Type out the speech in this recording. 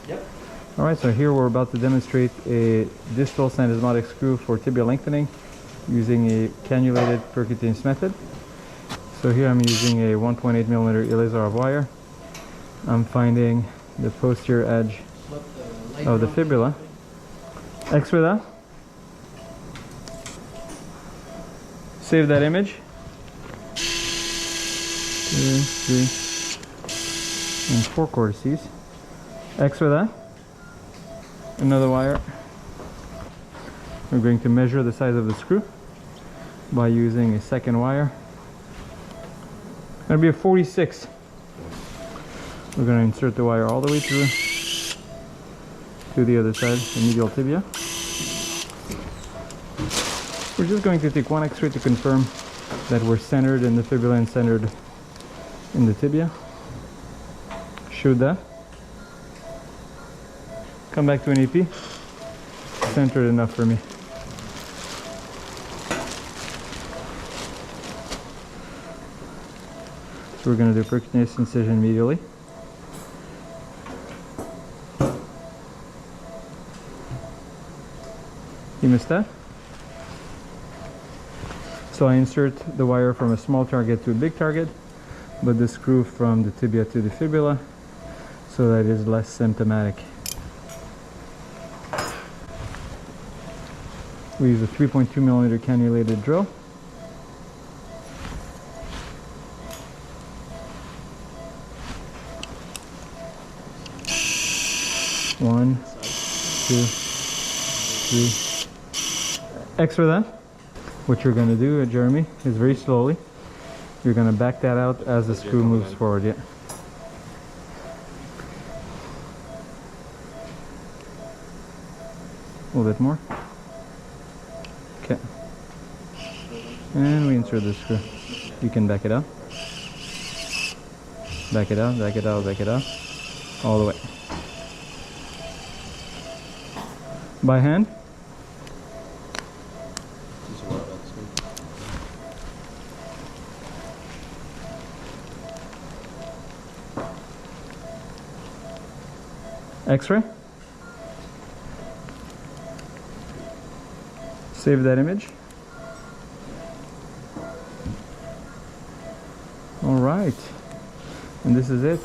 Yep. Alright, so here we're about to demonstrate a distal syndesmotic screw for tibial lengthening using a cannulated percutaneous method. So here I'm using a 1.8 millimeter laser of wire. I'm finding the posterior edge of the fibula. X-ray that. Save that image. 2, 3, and 4 cortices. X-ray that. Another wire. We're going to measure the size of the screw by using a second wire. It's going to be a 46. We're going to insert the wire all the way through to the other side, the medial tibia. We're just going to take one X-ray to confirm that we're centered in the fibula and centered in the tibia. Shoot that. Come back to an EP. Centered enough for me. So we're going to do percutaneous incision medially. You missed that? So I insert the wire from a small target to a big target, but the screw from the tibia to the fibula, so that it is less symptomatic. We use a 3.2 millimeter cannulated drill. One, two, three. X-ray that. What you're going to do, Jeremy, is very slowly. You're going to back that out as the screw moves forward. Yeah. A little bit more. Okay. And we insert the screw. You can back it out. Back it out, back it out, back it out. All the way. By hand. X-ray. Save that image. All right, and this is it.